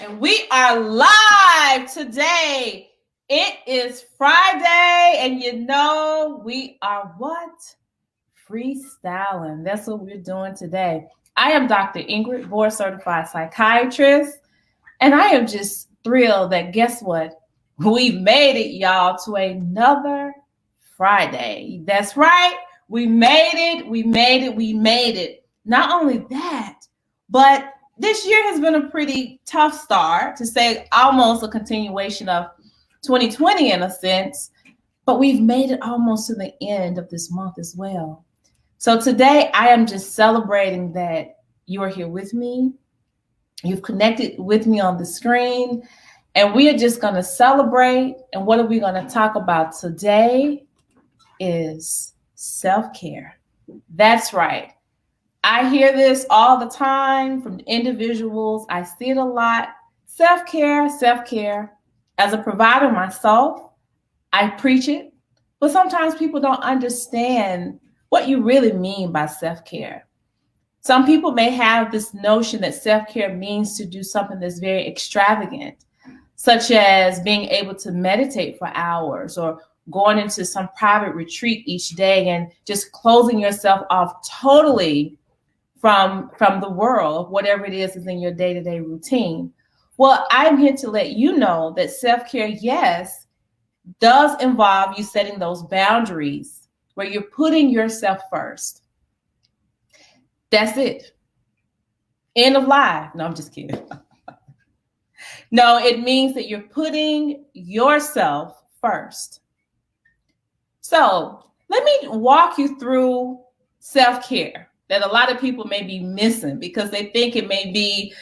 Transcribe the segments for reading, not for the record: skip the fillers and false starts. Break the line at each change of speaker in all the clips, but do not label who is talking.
And we are live today. It is Friday, and we are what? Freestyling. That's what we're doing today. I am Dr. Ingrid, board certified psychiatrist, and I am just thrilled that guess what? We made it, y'all, to another Friday. That's right. We made it. Not only that, but this year has been a pretty tough start, to say almost a continuation of 2020 in a sense, but we've made it almost to the end of this month as well. So today I am just celebrating that you are here with me. You've connected with me on the screen, and we are just going to celebrate. And what are we going to talk about today is self-care. That's right. I hear this all the time from individuals. I see it a lot. Self-care, self-care. As a provider myself, I preach it, but sometimes people don't understand what you really mean by self-care. Some people may have this notion that self-care means to do something that's very extravagant, such as being able to meditate for hours or going into some private retreat each day and just closing yourself off totally from the world, whatever it is in your day-to-day routine. Well, I'm here to let you know that self-care, yes, does involve you setting those boundaries where you're putting yourself first. That's it. End of life. No, I'm just kidding. No, it means that you're putting yourself first. So let me walk you through self-care that a lot of people may be missing because they think it may be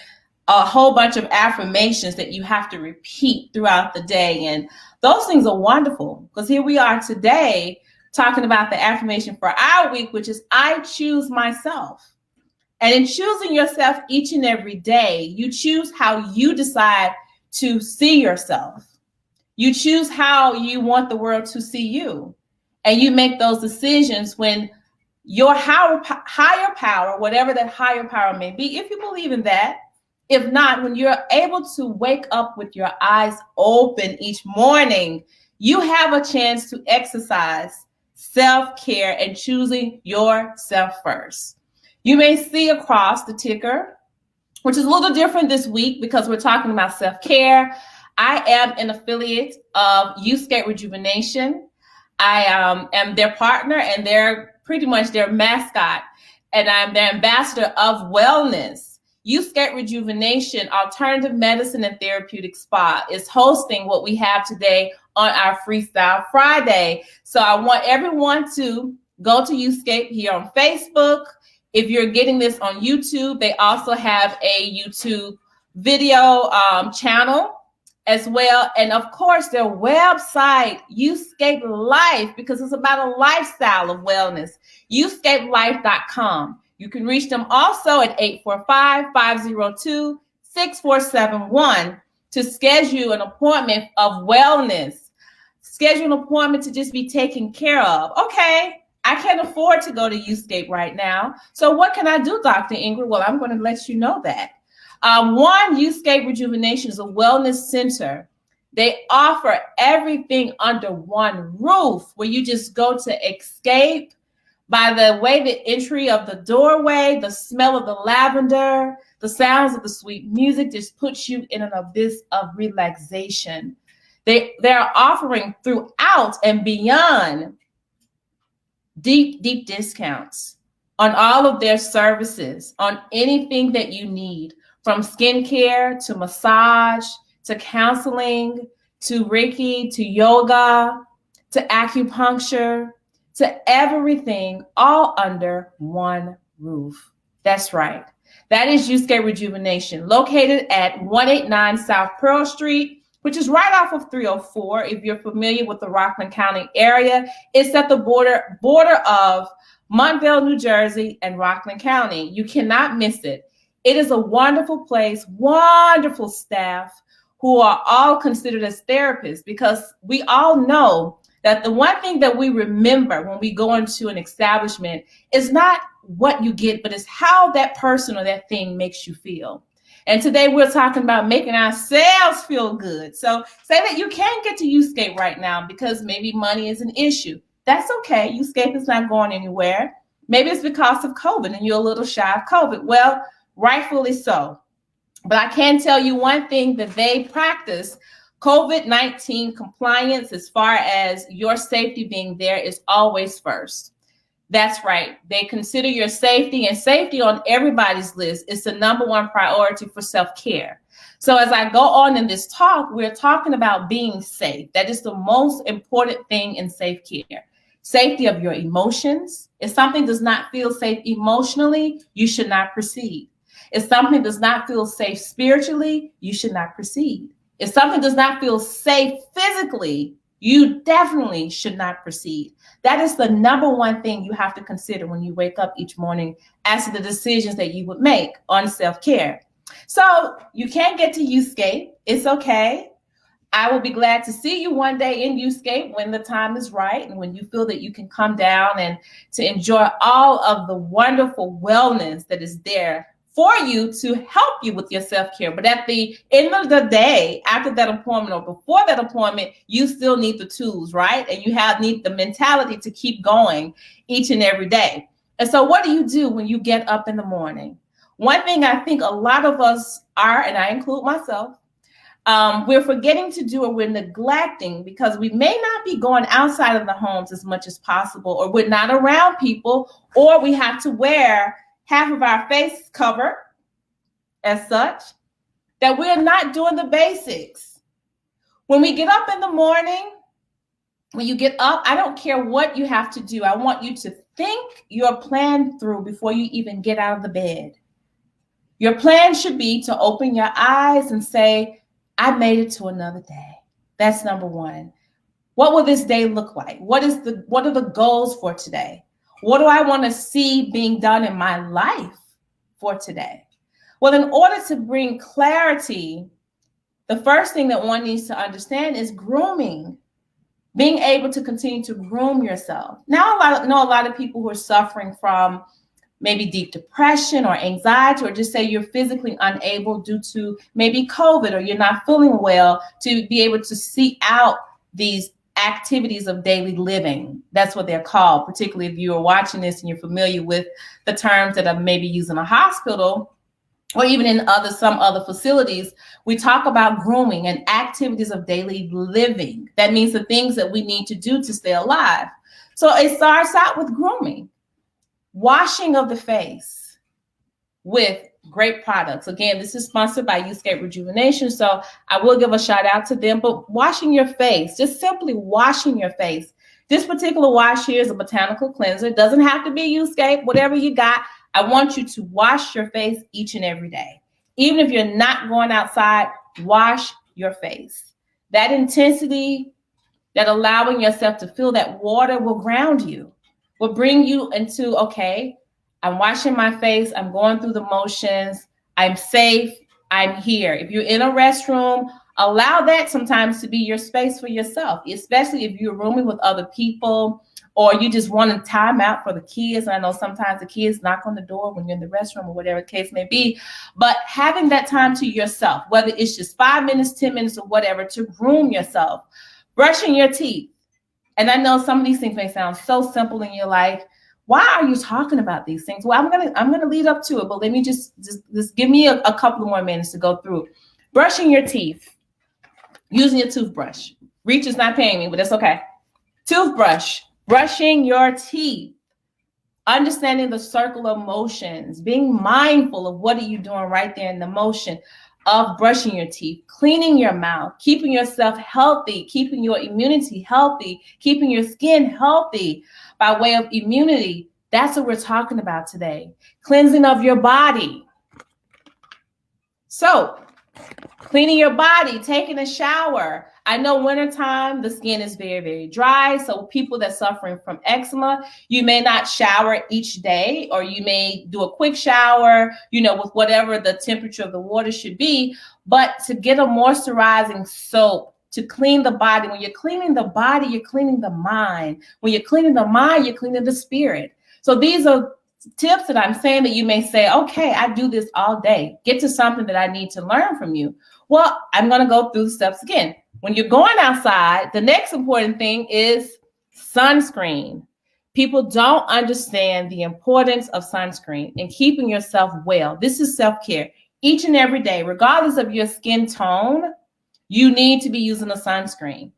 a whole bunch of affirmations that you have to repeat throughout the day. And those things are wonderful because here we are today talking about the affirmation for our week, which is I choose myself. And in choosing yourself each and every day, you choose how you decide to see yourself. You choose how you want the world to see you. And you make those decisions when your higher power, whatever that higher power may be, if you believe in that. If not, when you're able to wake up with your eyes open each morning, you have a chance to exercise self-care and choosing yourself first. You may see across the ticker, which is a little different this week because we're talking about self-care. I am an affiliate of Uscape Rejuvenation. I am their partner, and they're pretty much their mascot, and I'm their ambassador of wellness. Uscape Rejuvenation, Alternative Medicine and Therapeutic Spa, is hosting what we have today on our Freestyle Friday. So I want everyone to go to Uscape here on Facebook. If you're getting this on YouTube, they also have a YouTube video channel as well. And of course, their website, Uscape Life, because it's about a lifestyle of wellness, uscapelife.com. You can reach them also at 845-502-6471 to schedule an appointment of wellness. Schedule an appointment to just be taken care of. Okay, I can't afford to go to Uscape right now. So what can I do, Dr. Ingrid? Well, I'm going to let you know that. One, Uscape Rejuvenation is a wellness center. They offer everything under one roof where you just go to escape by the way the entry of the doorway, the smell of the lavender, the sounds of the sweet music just puts you in an abyss of relaxation. They're offering throughout and beyond deep discounts on all of their services, on anything that you need. From skincare to massage, to counseling, to Reiki, to yoga, to acupuncture, to everything, all under one roof. That's right. That is Uscape Rejuvenation, located at 189 South Pearl Street, which is right off of 304. If you're familiar with the Rockland County area, it's at the border of Montville, New Jersey, and Rockland County. You cannot miss it. It is a wonderful place, wonderful staff who are all considered as therapists, because we all know that the one thing that we remember when we go into an establishment is not what you get, but it's how that person or that thing makes you feel. And today we're talking about making ourselves feel good. So say that you can't get to Uscape right now because maybe money is an issue. That's okay. Uscape is not going anywhere. Maybe it's because of COVID and you're a little shy of COVID. Well, rightfully so. But I can tell you one thing that they practice. COVID-19 compliance, as far as your safety being there, is always first. That's right. They consider your safety, and safety on everybody's list is the number one priority for self-care. So as I go on in this talk, we're talking about being safe. That is the most important thing in safe care. Safety of your emotions. If something does not feel safe emotionally, you should not proceed. If something does not feel safe spiritually, you should not proceed. If something does not feel safe physically, you definitely should not proceed. That is the number one thing you have to consider when you wake up each morning as to the decisions that you would make on self-care. So you can't get to Uscape. It's okay. I will be glad to see you one day in Uscape when the time is right and when you feel that you can come down and to enjoy all of the wonderful wellness that is there for you to help you with your self-care. But at the end of the day, after that appointment or before that appointment, you still need the tools, right? And you need the mentality to keep going each and every day. And so what do you do when you get up in the morning? One thing I think a lot of us are, and I include myself, we're forgetting to do, or we're neglecting, because we may not be going outside of the homes as much as possible, or we're not around people, or we have to wear half of our face covered as such, that we're not doing the basics. When we get up in the morning, when you get up, I don't care what you have to do. I want you to think your plan through before you even get out of the bed. Your plan should be to open your eyes and say, I made it to another day. That's number one. What will this day look like? What are the goals for today? What do I want to see being done in my life for today? Well, in order to bring clarity, the first thing that one needs to understand is grooming. Being able to continue to groom yourself. Now, I know a lot of people who are suffering from maybe deep depression or anxiety, or just say you're physically unable due to maybe COVID, or you're not feeling well, to be able to seek out these activities of daily living. That's what they're called, particularly if you are watching this and you're familiar with the terms that are maybe used in a hospital or even in some other facilities. We talk about grooming and activities of daily living. That means the things that we need to do to stay alive. So it starts out with grooming, washing of the face with great products. Again, this is sponsored by Uscape Rejuvenation, so I will give a shout out to them. But washing your face, just simply washing your face. This particular wash here is a botanical cleanser. It doesn't have to be Uscape, whatever you got. I want you to wash your face each and every day. Even if you're not going outside, wash your face. That intensity, that allowing yourself to feel that water will ground you, will bring you into, okay, I'm washing my face, I'm going through the motions, I'm safe, I'm here. If you're in a restroom, allow that sometimes to be your space for yourself, especially if you're rooming with other people, or you just want a time out for the kids. I know sometimes the kids knock on the door when you're in the restroom or whatever the case may be, but having that time to yourself, whether it's just 5 minutes, 10 minutes, or whatever, to groom yourself, brushing your teeth. And I know some of these things may sound so simple in your life. Why are you talking about these things? Well, I'm gonna lead up to it, but let me just give me a couple of more minutes to go through. Brushing your teeth, using your toothbrush. Reach is not paying me, but that's okay. Toothbrush, brushing your teeth, understanding the circle of motions, being mindful of what are you doing right there in the motion of brushing your teeth, cleaning your mouth, keeping yourself healthy, keeping your immunity healthy, keeping your skin healthy by way of immunity. That's what we're talking about today. Cleansing of your body. So, cleaning your body, taking a shower. I know wintertime, the skin is very, very dry. So people that are suffering from eczema, you may not shower each day, or you may do a quick shower, with whatever the temperature of the water should be. But to get a moisturizing soap to clean the body. When you're cleaning the body, you're cleaning the mind. When you're cleaning the mind, you're cleaning the spirit. So these are tips that I'm saying that you may say, okay, I do this all day. Get to something that I need to learn from you. Well, I'm going to go through the steps again. When you're going outside, the next important thing is sunscreen. People don't understand the importance of sunscreen and keeping yourself well. This is self-care. Each and every day, regardless of your skin tone, you need to be using a sunscreen.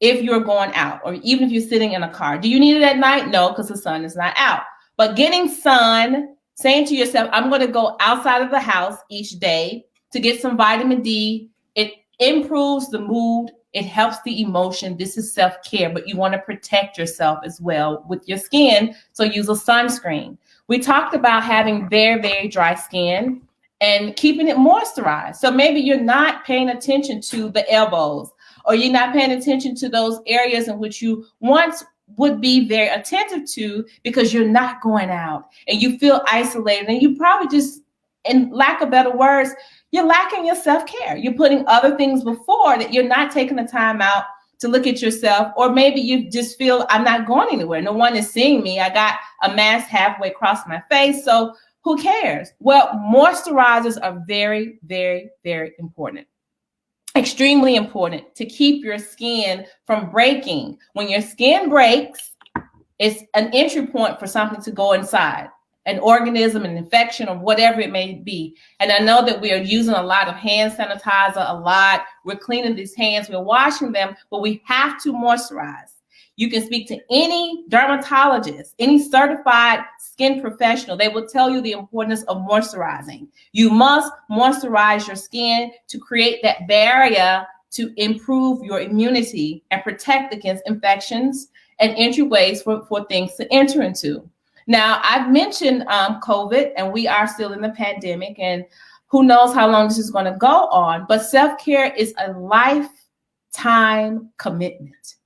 If you're going out, or even if you're sitting in a car. Do you need it at night? No, because the sun is not out. But getting sun, saying to yourself, I'm going to go outside of the house each day to get some vitamin D. It improves the mood. It helps the emotion. This is self-care, but you want to protect yourself as well with your skin. So use a sunscreen. We talked about having very, very dry skin and keeping it moisturized. So maybe you're not paying attention to the elbows, or you're not paying attention to those areas in which you once would be very attentive to because you're not going out and you feel isolated, and you probably just, in lack of better words, you're lacking your self-care. You're putting other things before that. You're not taking the time out to look at yourself, or maybe you just feel, I'm not going anywhere. No one is seeing me. I got a mask halfway across my face, so who cares? Well, moisturizers are very, very, very important. Extremely important to keep your skin from breaking. When your skin breaks, it's an entry point for something to go inside, an organism, an infection, or whatever it may be. And I know that we are using a lot of hand sanitizer, a lot. We're cleaning these hands, we're washing them, but we have to moisturize. You can speak to any dermatologist, any certified skin professional. They will tell you the importance of moisturizing. You must moisturize your skin to create that barrier to improve your immunity and protect against infections and entryways for things to enter into. Now, I've mentioned COVID, and we are still in the pandemic, and who knows how long this is going to go on, but self-care is a lifetime commitment.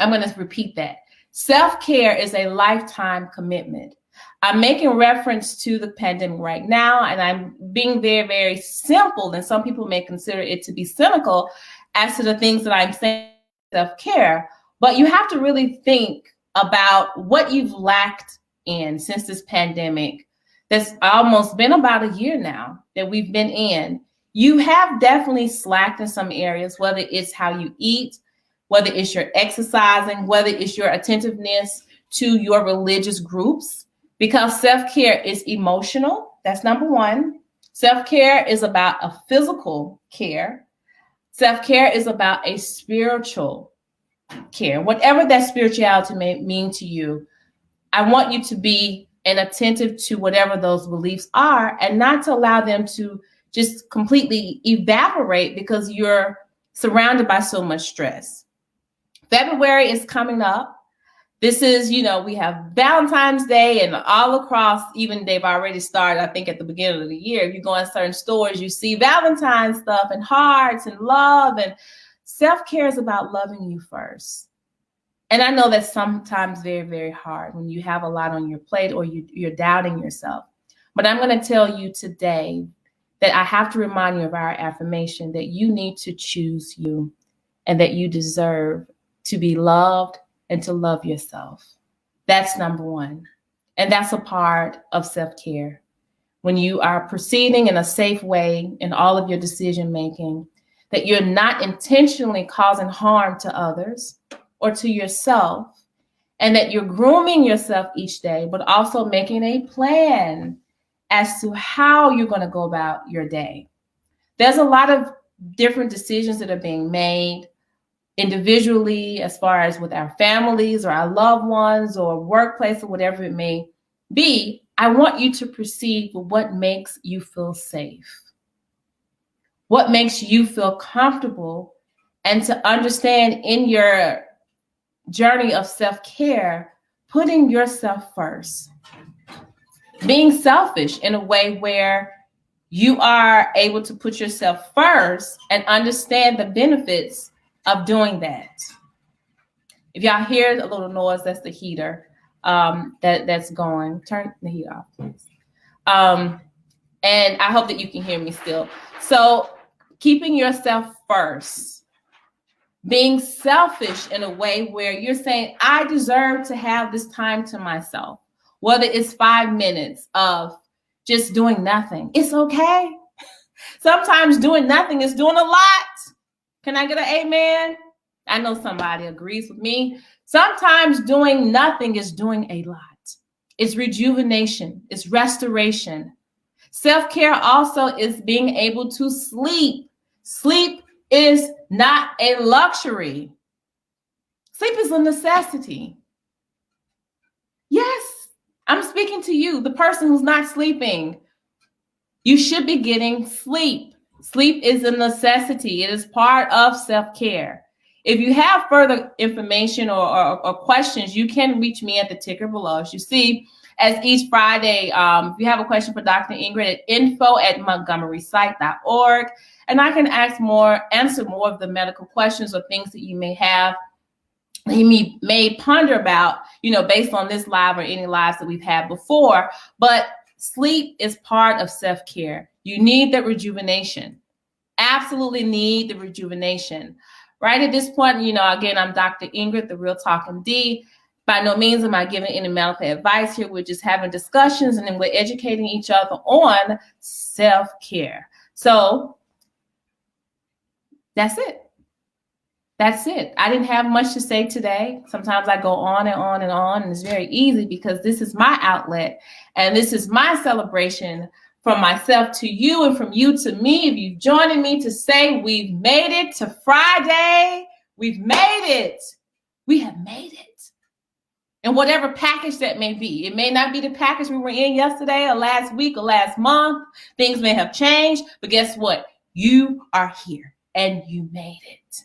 I'm going to repeat that. Self-care is a lifetime commitment. I'm making reference to the pandemic right now, and I'm being very, very simple, and some people may consider it to be cynical as to the things that I'm saying self-care, but you have to really think about what you've lacked in since this pandemic. That's almost been about a year now that we've been in. You have definitely slacked in some areas, whether it's how you eat, whether it's your exercising, whether it's your attentiveness to your religious groups, because self-care is emotional. That's number one. Self-care is about a physical care. Self-care is about a spiritual care. Whatever that spirituality may mean to you, I want you to be attentive to whatever those beliefs are, and not to allow them to just completely evaporate because you're surrounded by so much stress. February is coming up. This is, we have Valentine's Day, and all across, even they've already started, I think, at the beginning of the year. If you go in certain stores, you see Valentine's stuff and hearts and love, and self-care is about loving you first. And I know that's sometimes very, very hard when you have a lot on your plate or you're doubting yourself. But I'm going to tell you today that I have to remind you of our affirmation that you need to choose you and that you deserve to be loved and to love yourself. That's number one. And that's a part of self-care. When you are proceeding in a safe way in all of your decision making, that you're not intentionally causing harm to others or to yourself, and that you're grooming yourself each day, but also making a plan as to how you're going to go about your day. There's a lot of different decisions that are being made individually, as far as with our families or our loved ones or workplace or whatever it may be. I want you to proceed with what makes you feel safe, what makes you feel comfortable, and to understand in your journey of self-care, putting yourself first, being selfish in a way where you are able to put yourself first and understand the benefits of doing that. If y'all hear a little noise, that's the heater that's going. Turn the heat off, please. And I hope that you can hear me still. So keeping yourself first, being selfish in a way where you're saying, I deserve to have this time to myself. whether it's 5 minutes of just doing nothing. It's okay. Sometimes doing nothing is doing a lot. Can I get an amen? I know somebody agrees with me. Sometimes doing nothing is doing a lot. It's rejuvenation. It's restoration. Self-care also is being able to sleep. Sleep is not a luxury. Sleep is a necessity. Yes, I'm speaking to you, the person who's not sleeping. You should be getting sleep. Sleep is a necessity. It is part of self-care. If you have further information or questions, you can reach me at the ticker below. As you see, as each Friday, if you have a question for Dr. Ingrid, at info@montgomerysite.org, and I can answer more of the medical questions or things that you may have, that you may ponder about, based on this live or any lives that we've had before. But sleep is part of self-care. You need that rejuvenation. Absolutely need the rejuvenation. Right at this point, again, I'm Dr. Ingrid, the RealTalkMD. By no means am I giving any medical advice here. We're just having discussions, and then we're educating each other on self-care. So that's it. That's it. I didn't have much to say today. Sometimes I go on and on and on, and it's very easy because this is my outlet, and this is my celebration from myself to you and from you to me. If you're joining me to say we've made it to Friday, we've made it. We have made it. And whatever package that may be, it may not be the package we were in yesterday or last week or last month. Things may have changed, but guess what? You are here and you made it.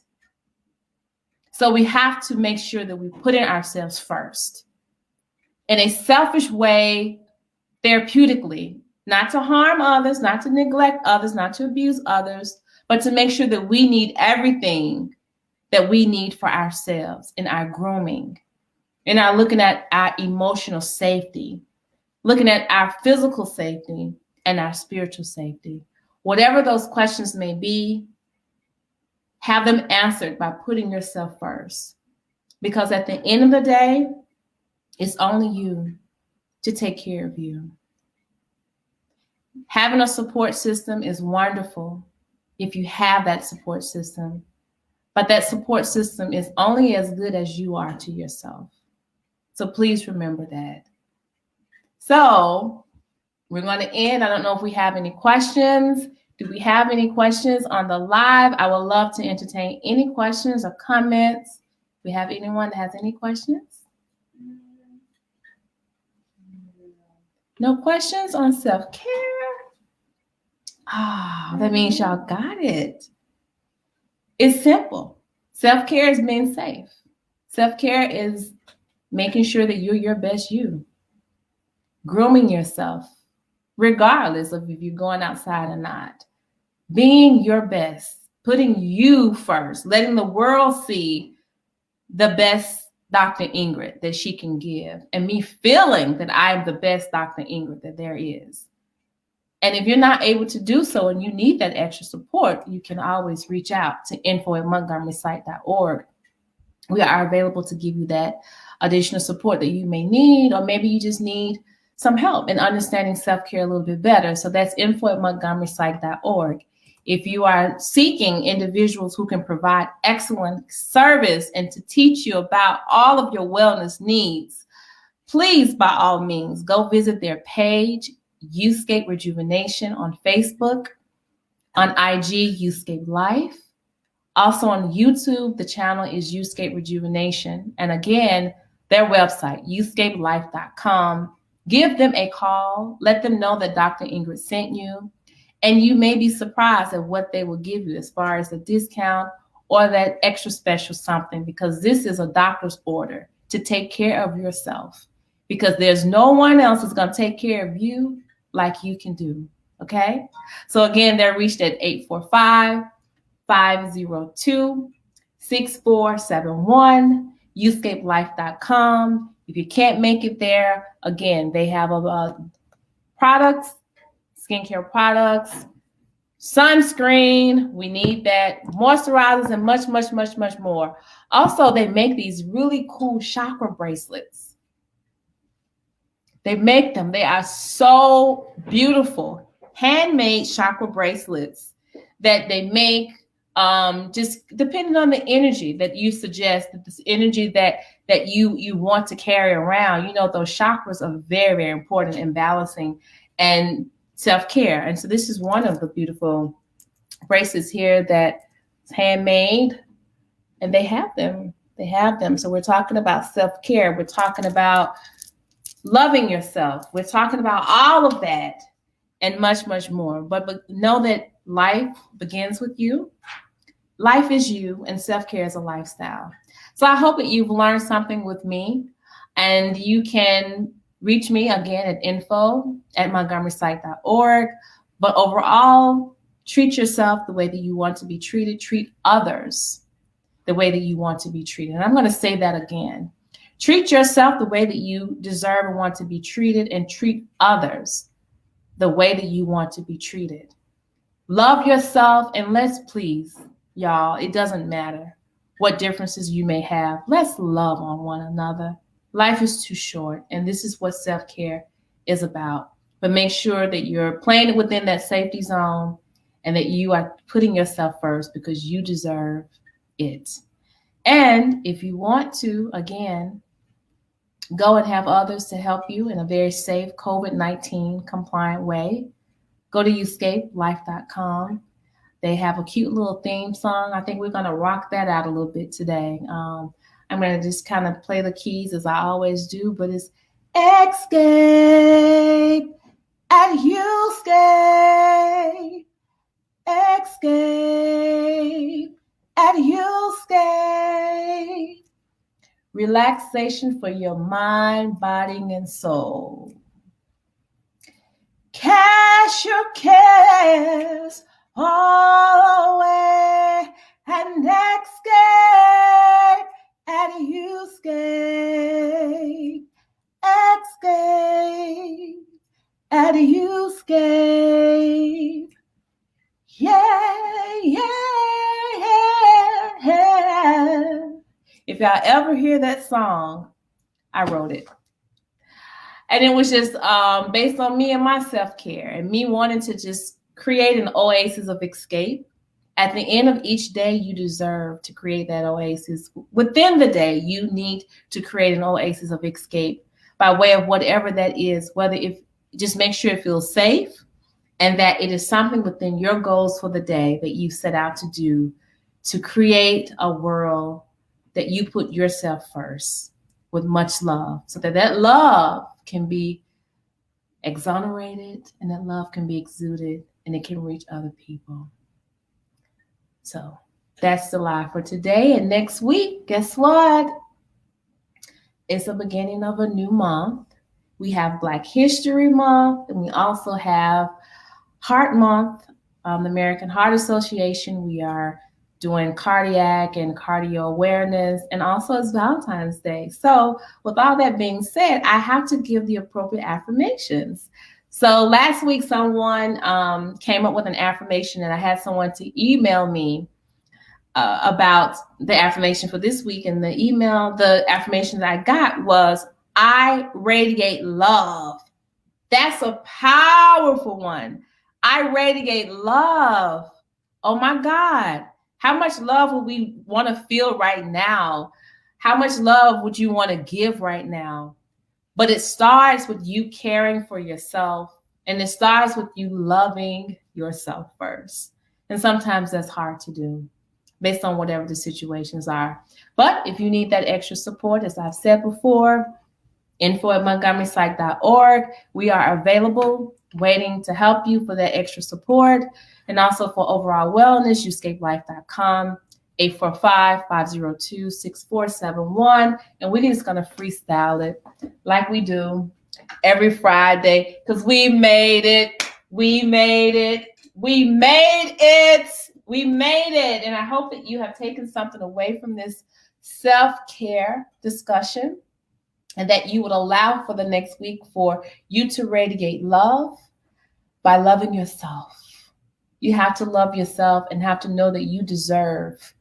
So we have to make sure that we put in ourselves first in a selfish way, therapeutically, not to harm others, not to neglect others, not to abuse others, but to make sure that we need everything that we need for ourselves in our grooming, in our looking at our emotional safety, looking at our physical safety and our spiritual safety. Whatever those questions may be, have them answered by putting yourself first. Because at the end of the day, it's only you to take care of you. Having a support system is wonderful if you have that support system. But that support system is only as good as you are to yourself. So please remember that. So we're going to end. I don't know if we have any questions. Do we have any questions on the live? I would love to entertain any questions or comments. If we have anyone that has any questions? No questions on self-care? That means y'all got it. It's simple. Self-care is being safe. Self-care is making sure that you're your best you. Grooming yourself, regardless of if you're going outside or not. Being your best, putting you first, letting the world see the best Dr. Ingrid that she can give, and me feeling that I'm the best Dr. Ingrid that there is. And if you're not able to do so and you need that extra support, you can always reach out to info@montgomerysite.org. We are available to give you that additional support that you may need, or maybe you just need some help in understanding self-care a little bit better. So that's info@montgomerysite.org. If you are seeking individuals who can provide excellent service and to teach you about all of your wellness needs, please, by all means, go visit their page, Uscape Rejuvenation, on Facebook, on IG, Uscape Life. Also on YouTube, the channel is Uscape Rejuvenation. And again, their website, uscapelife.com. Give them a call. Let them know that Dr. Ingrid sent you. And you may be surprised at what they will give you as far as a discount or that extra special something, because this is a doctor's order to take care of yourself, because there's no one else who's going to take care of you like you can do. Okay? So again, they're reached at 845-502-6471, uscapelife.com. If you can't make it there, again, they have products, skincare products, sunscreen, we need that, moisturizers, and much, much, much, much more. Also, they make these really cool chakra bracelets. They make them. They are so beautiful. Handmade chakra bracelets that they make, just depending on the energy that you suggest, that this energy that you want to carry around. You know, those chakras are very, very important in balancing and self-care. And so this is one of the beautiful bracelets here that's handmade, and they have them. They have them. So we're talking about self-care. We're talking about loving yourself. We're talking about all of that and much, much more. But know that life begins with you. Life is you, and self-care is a lifestyle. So I hope that you've learned something with me, and you can reach me again at info@montgomerysite.org. But overall, treat yourself the way that you want to be treated. Treat others the way that you want to be treated. And I'm going to say that again. Treat yourself the way that you deserve and want to be treated, and treat others the way that you want to be treated. Love yourself, and let's please, y'all, it doesn't matter what differences you may have. Let's love on one another. Life is too short, and this is what self-care is about. But make sure that you're playing it within that safety zone and that you are putting yourself first, because you deserve it. And if you want to, again, go and have others to help you in a very safe COVID-19 compliant way, go to uscapelife.com. They have a cute little theme song. I think we're going to rock that out a little bit today. I'm going to just kind of play the keys as I always do, but it's Escape at Uscape. Escape at Uscape. Relaxation for your mind, body, and soul. Cast your cares all away and escape at Uscape. Escape at Uscape. Yeah, yeah, yeah. If y'all ever hear that song, I wrote it. And it was just based on me and my self-care and me wanting to just create an oasis of escape. At the end of each day, you deserve to create that oasis. Within the day, you need to create an oasis of escape by way of whatever that is, whether if just make sure it feels safe and that it is something within your goals for the day that you set out to do, to create a world that you put yourself first with much love, so that that love can be exonerated and that love can be exuded and it can reach other people. So that's the lie for today. And next week, guess what? It's the beginning of a new month. We have Black History Month, and we also have Heart Month, the American Heart Association. We are doing cardiac and cardio awareness, and also it's Valentine's Day. So with all that being said, I have to give the appropriate affirmations. So last week, someone came up with an affirmation, and I had someone to email me about the affirmation for this week. And the affirmation that I got was, I radiate love. That's a powerful one. I radiate love. Oh my God. How much love would we want to feel right now? How much love would you want to give right now? But it starts with you caring for yourself, and it starts with you loving yourself first. And sometimes that's hard to do based on whatever the situations are. But if you need that extra support, as I've said before, info@montgomerysite.org. We are available, waiting to help you for that extra support. And also for overall wellness, uscapelife.com, 845-502-6471. And we're just going to freestyle it like we do every Friday, because we made it. We made it. We made it. We made it. And I hope that you have taken something away from this self-care discussion, and that you would allow for the next week for you to radiate love by loving yourself. You have to love yourself and have to know that you deserve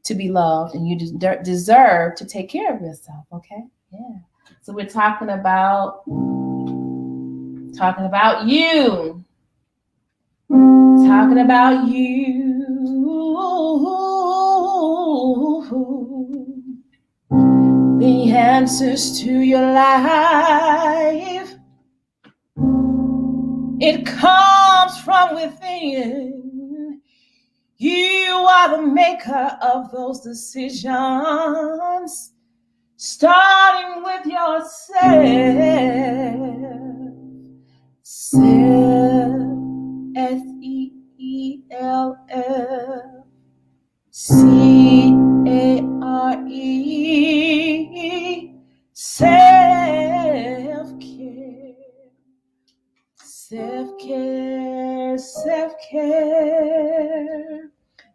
to be loved, and you deserve to take care of yourself, okay? Yeah. So we're talking about Talking about you. Talking about you. The answers to your life. It comes from within. You are the maker of those decisions, starting with yourself. Self, SEELF, CARE, self-care. Self-care, self-care.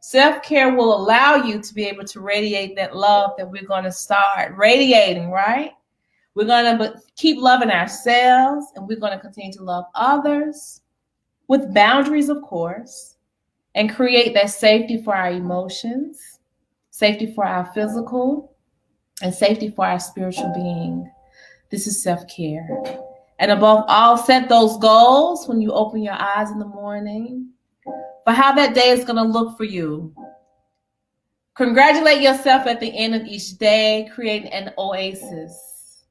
Self-care will allow you to be able to radiate that love that we're going to start radiating, right? We're going to keep loving ourselves, and we're going to continue to love others with boundaries, of course, and create that safety for our emotions, safety for our physical, and safety for our spiritual being. This is self-care. And above all, set those goals when you open your eyes in the morning for how that day is going to look for you. Congratulate yourself at the end of each day, creating an oasis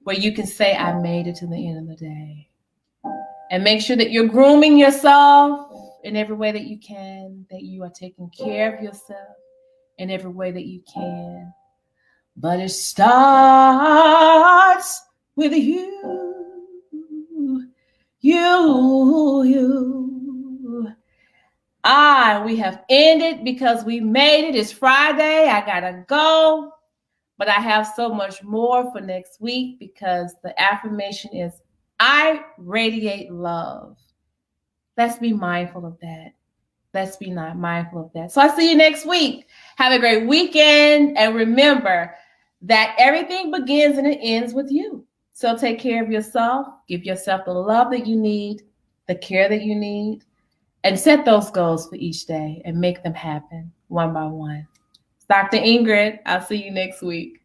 where you can say, I made it to the end of the day. And make sure that you're grooming yourself in every way that you can, that you are taking care of yourself in every way that you can. But it starts with you. We have ended because we made it. It's Friday. I gotta go. But I have so much more for next week because the affirmation is, I radiate love. Let's be mindful of that. Let's be not mindful of that. So I'll see you next week. Have a great weekend. And remember that everything begins and it ends with you. So take care of yourself. Give yourself the love that you need, the care that you need, and set those goals for each day and make them happen one by one. It's Dr. Ingrid. I'll see you next week.